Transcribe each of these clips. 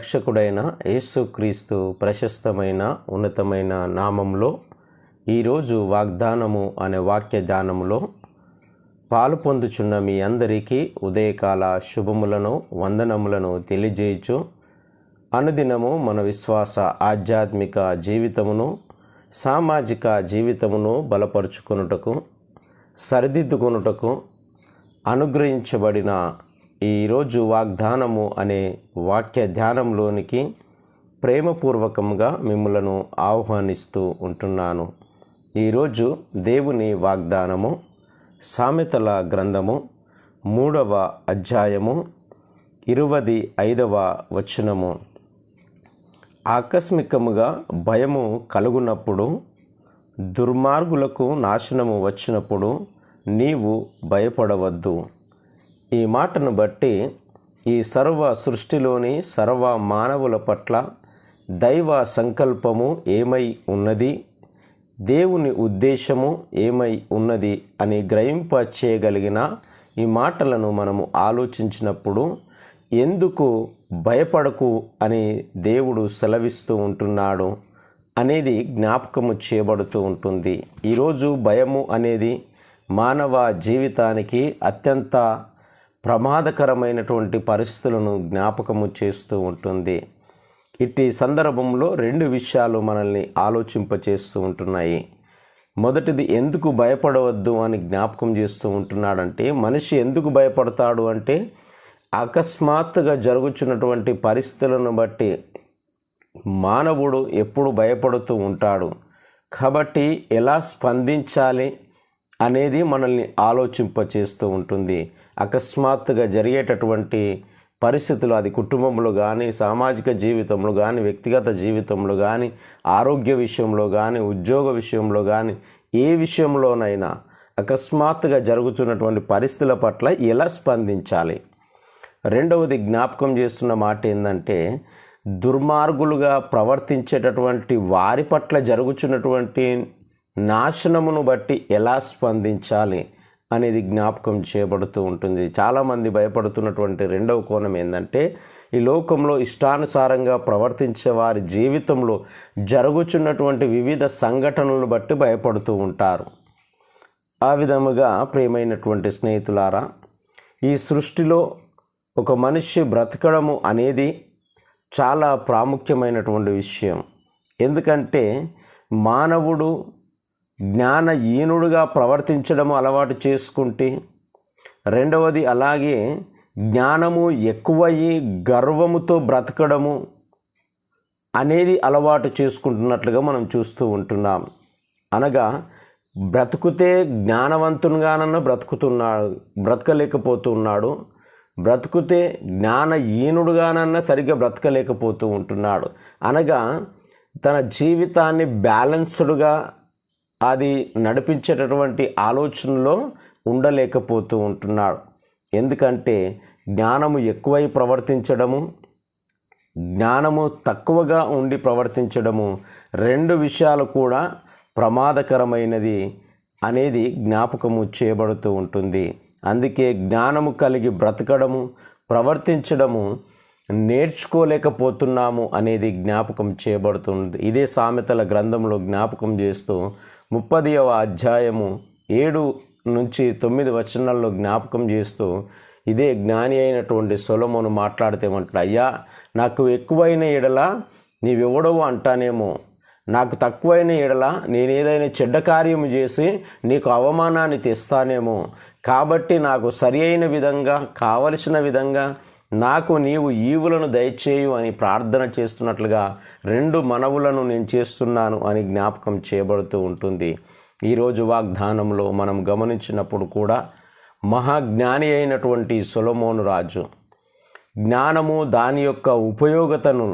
రక్షకుడైన యేసుక్రీస్తు ప్రశస్తమైన ఉన్నతమైన నామంలో ఈరోజు వాగ్దానము అనే వాక్య ధ్యానములో పాలు పొందుచున్న మీ అందరికీ ఉదయకాల శుభములను వందనములను తెలియజేయచ్చు. అనుదినము మన విశ్వాస ఆధ్యాత్మిక జీవితమును సామాజిక జీవితమును బలపరుచుకొనుటకు సరిదిద్దుకొనుటకు అనుగ్రహించబడిన ఈరోజు వాగ్దానము అనే వాక్య ధ్యానంలోనికి ప్రేమపూర్వకంగా మిమ్మలను ఆహ్వానిస్తూ ఉంటున్నాను. ఈరోజు దేవుని వాగ్దానము సామెతల గ్రంథము 3వ అధ్యాయము 25వ వచనము. ఆకస్మికముగా భయము కలుగునప్పుడు, దుర్మార్గులకు నాశనము వచ్చినప్పుడు నీవు భయపడవద్దు. ఈ మాటను బట్టి ఈ సర్వ సృష్టిలోని సర్వ మానవుల పట్ల దైవ సంకల్పము ఏమై ఉన్నది, దేవుని ఉద్దేశము ఏమై ఉన్నది అని గ్రహింప చేయగలిగిన ఈ మాటలను మనము ఆలోచించినప్పుడు ఎందుకు భయపడకు అని దేవుడు సెలవిస్తూ ఉంటున్నాడు అనేది జ్ఞాపకము చేయబడుతూ ఉంటుంది. ఈరోజు భయము అనేది మానవ జీవితానికి అత్యంత ప్రమాదకరమైనటువంటి పరిస్థితులను జ్ఞాపకము చేస్తూ ఉంటుంది. ఇట్టి సందర్భంలో 2 విషయాలు మనల్ని ఆలోచింపచేస్తూ ఉంటున్నాయి. మొదటిది, ఎందుకు భయపడవద్దు అని జ్ఞాపకం చేస్తూ ఉంటున్నాడంటే, మనిషి ఎందుకు భయపడతాడు అంటే అకస్మాత్తుగా జరుగుతున్నటువంటి పరిస్థితులను బట్టి మానవుడు ఎప్పుడు భయపడుతూ ఉంటాడు. కాబట్టి ఎలా స్పందించాలి అనేది మనల్ని ఆలోచింపచేస్తూ ఉంటుంది. అకస్మాత్తుగా జరిగేటటువంటి పరిస్థితులు, అది కుటుంబంలో కానీ, సామాజిక జీవితంలో కానీ, వ్యక్తిగత జీవితంలో కానీ, ఆరోగ్య విషయంలో కానీ, ఉద్యోగ విషయంలో కానీ, ఏ విషయంలోనైనా అకస్మాత్తుగా జరుగుతున్నటువంటి పరిస్థితుల పట్ల ఎలా స్పందించాలి. రెండవది జ్ఞాపకం చేస్తున్న మాట ఏంటంటే, దుర్మార్గులుగా ప్రవర్తించేటటువంటి వారి పట్ల జరుగుతున్నటువంటి నాశనమును బట్టి ఎలా స్పందించాలి అనేది జ్ఞాపకం చేయబడుతూ ఉంటుంది. చాలామంది భయపడుతున్నటువంటి రెండవ కోణం ఏంటంటే, ఈ లోకంలో ఇష్టానుసారంగా ప్రవర్తించే వారి జీవితంలో జరుగుతున్నటువంటి వివిధ సంఘటనలను బట్టి భయపడుతూ ఉంటారు. ఆ విధముగా ప్రియమైనటువంటి స్నేహితులారా, ఈ సృష్టిలో ఒక మనిషి బ్రతకడము అనేది చాలా ప్రాముఖ్యమైనటువంటి విషయం. ఎందుకంటే మానవుడు జ్ఞానహీనుడుగా ప్రవర్తించడము అలవాటు చేసుకుంటే, రెండవది అలాగే జ్ఞానము ఎక్కువయ్యి గర్వముతో బ్రతకడము అనేది అలవాటు చేసుకుంటున్నట్లుగా మనం చూస్తూ ఉంటున్నాం. అనగా బ్రతుకుతే జ్ఞానవంతునిగానన్నా బ్రతకలేకపోతున్నాడు, బ్రతుకుతే జ్ఞానహీనుడుగానన్నా సరిగ్గా బ్రతకలేకపోతూ ఉంటున్నాడు. అనగా తన జీవితాన్ని బ్యాలెన్స్డ్గా అది నడిపించేటటువంటి ఆలోచనలో ఉండలేకపోతూ ఉంటున్నాడు. ఎందుకంటే జ్ఞానము ఎక్కువై ప్రవర్తించడము, జ్ఞానము తక్కువగా ఉండి ప్రవర్తించడము 2 విషయాలు కూడా ప్రమాదకరమైనది అనేది జ్ఞాపకము చేయబడుతూ ఉంటుంది. అందుకే జ్ఞానము కలిగి బ్రతకడము, ప్రవర్తించడము నేర్చుకోలేకపోతున్నాము అనేది జ్ఞాపకం చేయబడుతుంది. ఇదే సామెతల గ్రంథంలో జ్ఞాపకం చేస్తూ 30వ అధ్యాయము 7 నుంచి 9 వచనాల్లో జ్ఞాపకం చేస్తూ ఇదే జ్ఞాని అయినటువంటి సొలొమోను మాట్లాడితే ఏమంటాడు, అయ్యా నాకు ఎక్కువైన ఎడల నీవెవడవు అంటానేమో, నాకు తక్కువైన ఎడల నేనేదైనా చెడ్డ కార్యము చేసి నీకు అవమానాన్ని తెస్తానేమో, కాబట్టి నాకు సరి అయిన విధంగా కావలసిన విధంగా నాకు నీవు ఈవులను దయచేయు అని ప్రార్థన చేస్తున్నట్లుగా 2 మనవులను నేను చేస్తున్నాను అని జ్ఞాపకం చేయబడుతూ ఉంటుంది. ఈరోజు వాగ్దానంలో మనం గమనించినప్పుడు కూడా మహాజ్ఞాని అయినటువంటి సొలొమోను రాజు జ్ఞానము దాని యొక్క ఉపయోగతను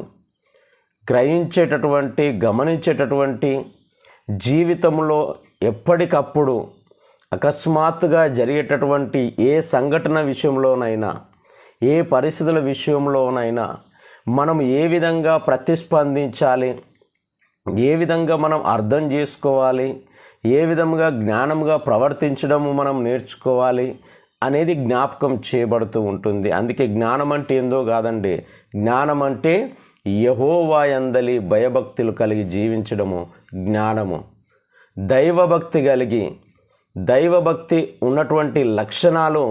గ్రహించేటటువంటి, గమనించేటటువంటి, జీవితంలో ఎప్పటికప్పుడు అకస్మాత్తుగా జరిగేటటువంటి ఏ సంఘటన విషయంలోనైనా, ఏ పరిస్థితుల విషయంలోనైనా మనం ఏ విధంగా ప్రతిస్పందించాలి, ఏ విధంగా మనం అర్థం చేసుకోవాలి, ఏ విధంగా జ్ఞానంగా ప్రవర్తించడము మనం నేర్చుకోవాలి అనేది జ్ఞాపకం చేయబడుతూ ఉంటుంది. అందుకే జ్ఞానం అంటే ఏందో కాదండి, జ్ఞానం అంటే యెహోవా యందలి భయభక్తులు కలిగి జీవించడము జ్ఞానము. దైవభక్తి ఉన్నటువంటి లక్షణాలు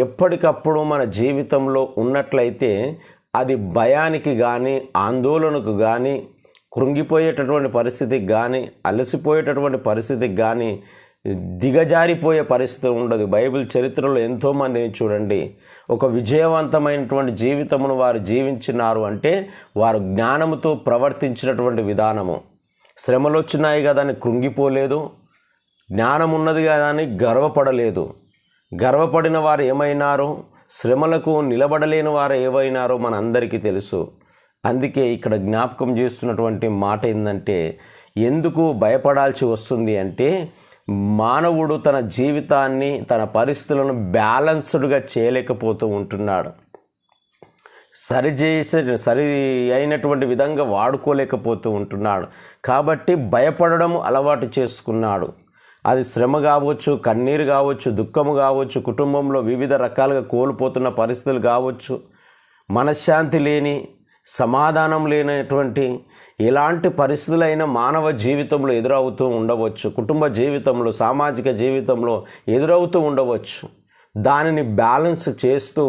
ఎప్పటికప్పుడు మన జీవితంలో ఉన్నట్లయితే అది భయానికి కానీ, ఆందోళనకు కానీ, కృంగిపోయేటటువంటి పరిస్థితికి కానీ, అలసిపోయేటటువంటి పరిస్థితికి కానీ, దిగజారిపోయే పరిస్థితి ఉండదు. బైబిల్ చరిత్రలో ఎంతోమందిని చూడండి, ఒక విజయవంతమైనటువంటి జీవితమును వారు జీవించినారు అంటే వారు జ్ఞానముతో ప్రవర్తించినటువంటి విధానము. శ్రమలు వచ్చినాయి కదా అని కృంగిపోలేదు, జ్ఞానం ఉన్నది కదా అని గర్వపడలేదు. గర్వపడిన వారు ఏమైనారో, శ్రమలకు నిలబడలేని వారు ఏమైనారో మన అందరికీ తెలుసు. అందుకే ఇక్కడ జ్ఞాపకం చేస్తున్నటువంటి మాట ఏంటంటే, ఎందుకు భయపడాల్సి వస్తుంది అంటే మానవుడు తన జీవితాన్ని, తన పరిస్థితులను బ్యాలెన్స్డ్గా చేయలేకపోతూ ఉంటున్నాడు. సరి అయినటువంటి విధంగా వాడుకోలేకపోతూ ఉంటున్నాడు. కాబట్టి భయపడడం అలవాటు చేసుకున్నాడు. అది శ్రమ కావచ్చు, కన్నీరు కావచ్చు, దుఃఖము కావచ్చు, కుటుంబంలో వివిధ రకాలుగా కోల్పోతున్న పరిస్థితులు కావచ్చు, మనశ్శాంతి లేని, సమాధానం లేనటువంటి ఎలాంటి పరిస్థితులైనా మానవ జీవితంలో ఎదురవుతూ ఉండవచ్చు. కుటుంబ జీవితంలో, సామాజిక జీవితంలో ఎదురవుతూ ఉండవచ్చు. దానిని బ్యాలెన్స్ చేస్తూ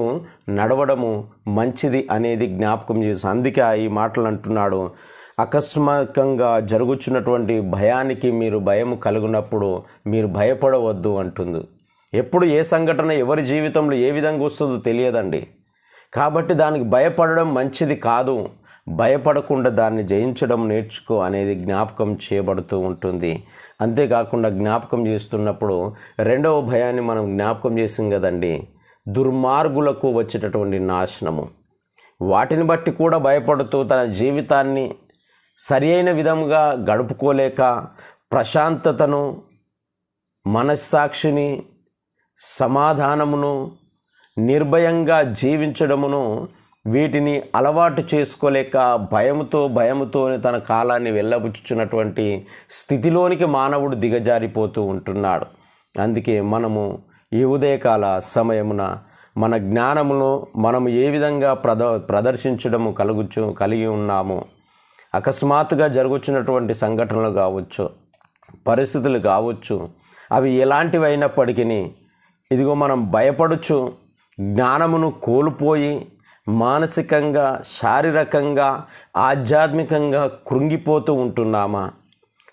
నడవడము మంచిది అనేది జ్ఞాపకం చేసి, అందుకే ఈ మాటలు అంటున్నాడు. అకస్మాత్తుగా జరుగుతున్నటువంటి భయానికి మీరు భయం కలుగునప్పుడు మీరు భయపడవద్దు అంటుంది. ఎప్పుడు ఏ సంఘటన ఎవరి జీవితంలో ఏ విధంగా వస్తుందో తెలియదండి. కాబట్టి దానికి భయపడడం మంచిది కాదు. భయపడకుండా దాన్ని జయించడం నేర్చుకో అనేది జ్ఞాపకం చేయబడుతూ ఉంటుంది. అంతేకాకుండా జ్ఞాపకం చేస్తున్నప్పుడు రెండవ భయాన్ని మనం జ్ఞాపకం చేసాం కదండి, దుర్మార్గులకు వచ్చేటటువంటి నాశనము. వాటిని బట్టి కూడా భయపడుతూ తన జీవితాన్ని సరి అయిన విధంగా గడుపుకోలేక ప్రశాంతతను, మనస్సాక్షిని, సమాధానమును, నిర్భయంగా జీవించడమును వీటిని అలవాటు చేసుకోలేక భయముతో తన కాలాన్ని వెళ్ళబుచ్చుచున్నటువంటి స్థితిలోనికి మానవుడు దిగజారిపోతూ ఉంటున్నాడు. అందుకే మనము ఈ ఉదయకాల సమయమున మన జ్ఞానమును మనము ఏ విధంగా ప్రదర్శించడము కలిగి ఉన్నాము. అకస్మాత్తుగా జరుగుతున్నటువంటి సంఘటనలు కావచ్చు, పరిస్థితులు కావచ్చు, అవి ఎలాంటివి అయినప్పటికీ ఇదిగో మనం భయపడుచు జ్ఞానమును కోల్పోయి మానసికంగా, శారీరకంగా, ఆధ్యాత్మికంగా కృంగిపోతూ ఉంటున్నామా?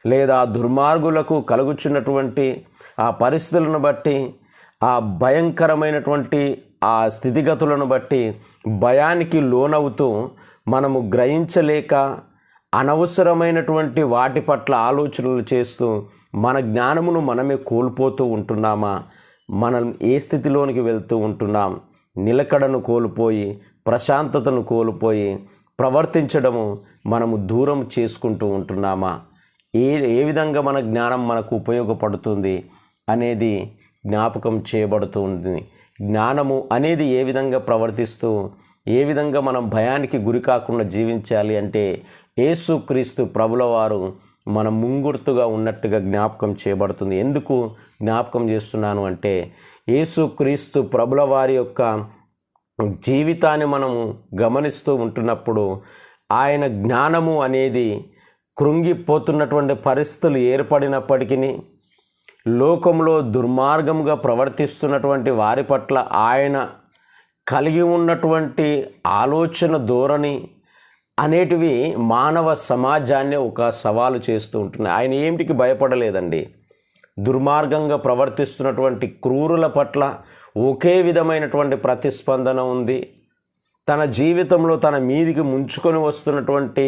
లేదా దుర్మార్గులకు కలుగుచున్నటువంటి ఆ పరిస్థితులను బట్టి, ఆ భయంకరమైనటువంటి ఆ స్థితిగతులను బట్టి భయానికి లోనవుతూ మనము గ్రహించలేక అనవసరమైనటువంటి వాటి పట్ల ఆలోచనలు చేస్తూ మన జ్ఞానమును మనమే కోల్పోతూ ఉంటున్నామా? మనం ఏ స్థితిలోనికి వెళ్తూ ఉంటున్నాం? నిలకడను కోల్పోయి, ప్రశాంతతను కోల్పోయి ప్రవర్తించడము మనము దూరం చేసుకుంటూ ఉంటున్నామా? ఏ విధంగా మన జ్ఞానం మనకు ఉపయోగపడుతుంది అనేది జ్ఞాపకం చేయబడుతుంది. జ్ఞానము అనేది ఏ విధంగా ప్రవర్తిస్తూ, ఏ విధంగా మనం భయానికి గురి కాకుండా జీవించాలి అంటే యేసుక్రీస్తు ప్రభుల వారు మన ముంగుర్తుగా ఉన్నట్టుగా జ్ఞాపకం చేయబడుతుంది. ఎందుకు జ్ఞాపకం చేస్తున్నాను అంటే యేసుక్రీస్తు ప్రభుల వారి యొక్క జీవితాన్ని మనము గమనిస్తూ ఉంటున్నప్పుడు ఆయన జ్ఞానము అనేది కృంగిపోతున్నటువంటి పరిస్థితులు ఏర్పడినప్పటికీ, లోకంలో దుర్మార్గంగా ప్రవర్తిస్తున్నటువంటి వారి పట్ల ఆయన కలిగి ఉన్నటువంటి ఆలోచన ధోరణి అనేటివి మానవ సమాజాన్ని ఒక సవాలు చేస్తూ ఉంటున్నాయి. ఆయన ఏమిటికి భయపడలేదండి. దుర్మార్గంగా ప్రవర్తిస్తున్నటువంటి క్రూరుల పట్ల ఒకే విధమైనటువంటి ప్రతిస్పందన ఉంది. తన జీవితంలో తన మీదికి ముంచుకొని వస్తున్నటువంటి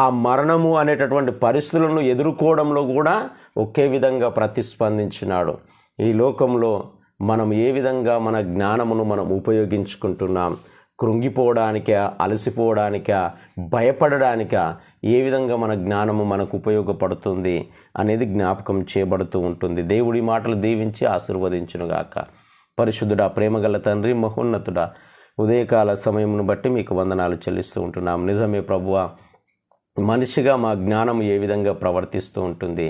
ఆ మరణము అనేటటువంటి పరిస్థితులను ఎదుర్కోవడంలో కూడా ఒకే విధంగా ప్రతిస్పందించినాడు. ఈ లోకంలో మనం ఏ విధంగా మన జ్ఞానమును మనం ఉపయోగించుకుంటున్నాం? కృంగిపోవడానిక, అలసిపోవడానిక, భయపడడానిక, ఏ విధంగా మన జ్ఞానము మనకు ఉపయోగపడుతుంది అనేది జ్ఞాపకం చేయబడుతూ ఉంటుంది. దేవుడి మాటలు దీవించి ఆశీర్వదించునుగాక. పరిశుద్ధుడా, ప్రేమగల తండ్రి, మహోన్నతుడా, ఉదయకాల సమయమును బట్టి మీకు వందనాలు చెల్లిస్తూ ఉంటున్నాం. నిజమే ప్రభువా, మనిషిగా మా జ్ఞానం ఏ విధంగా ప్రవర్తిస్తూ ఉంటుంది,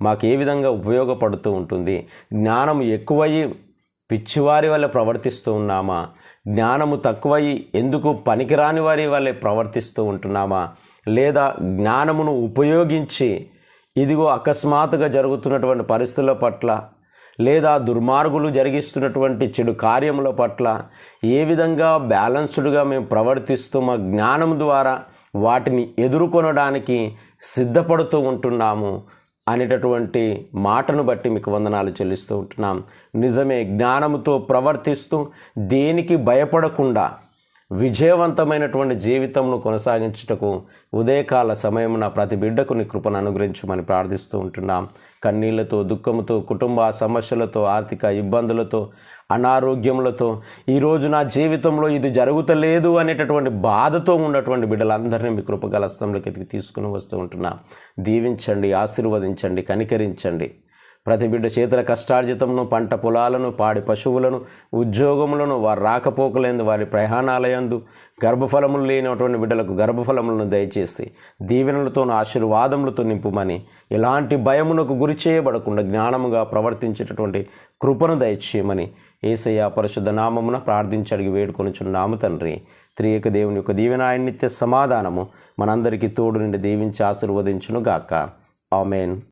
మాకు ఏ విధంగా ఉపయోగపడుతూ ఉంటుంది? జ్ఞానం ఎక్కువయ్యి పిచ్చివారి వల్ల ప్రవర్తిస్తూ ఉన్నామా? జ్ఞానము తక్కువయి ఎందుకు పనికిరాని వారి వల్లే ప్రవర్తిస్తూ ఉంటున్నామా? లేదా జ్ఞానమును ఉపయోగించి ఇదిగో అకస్మాత్తుగా జరుగుతున్నటువంటి పరిస్థితుల పట్ల, లేదా దుర్మార్గులు జరిగిస్తున్నటువంటి చెడు కార్యముల పట్ల ఏ విధంగా బ్యాలెన్స్డ్గా మేము ప్రవర్తిస్తూ మా జ్ఞానం ద్వారా వాటిని ఎదుర్కొనడానికి సిద్ధపడుతూ ఉంటున్నాము అనేటటువంటి మాటను బట్టి మీకు వందనాలు చెల్లిస్తూ ఉంటున్నాం. నిజమే, జ్ఞానముతో ప్రవర్తిస్తూ దేనికి భయపడకుండా విజయవంతమైనటువంటి జీవితంను కొనసాగించుటకు ఉదయకాల సమయమున ప్రతి బిడ్డకు నీ కృపను అనుగ్రహించమని ప్రార్థిస్తూ ఉంటున్నాం. కన్నీళ్లతో, దుఃఖముతో, కుటుంబ సమస్యలతో, ఆర్థిక ఇబ్బందులతో, అనారోగ్యములతో, ఈరోజు నా జీవితంలో ఇది జరుగుతలేదు అనేటటువంటి బాధతో ఉన్నటువంటి బిడ్డలందరినీ మీ కృపగల హస్తంలోకి ఎతికి తీసుకుని వస్తూ ఉంటున్నాం. దీవించండి, ఆశీర్వదించండి, కనికరించండి. ప్రతి బిడ్డ చేతుల కష్టార్జితమును, పంట పొలాలను, పాడి పశువులను, ఉద్యోగములను, వారి రాకపోకలందు, వారి ప్రయాణాలయందు గర్భఫలములు లేనటువంటి బిడ్డలకు గర్భఫలములను దయచేసి దీవెనలతోనూ ఆశీర్వాదములతో నింపుమని, ఎలాంటి భయమునకు గురి చేయబడకుండా జ్ఞానముగా ప్రవర్తించేటటువంటి కృపను దయచేయమని యేసయ్య పరిశుద్ధ నామమున ప్రార్థించి అడిగి వేడుకొనుచున్నాము తండ్రి. త్రియేక దేవుని యొక్క దీవెన, ఆయన నిత్య సమాధానము మనందరికీ తోడు నుండి దీవించి ఆశీర్వదించును గాక. ఆమెన్.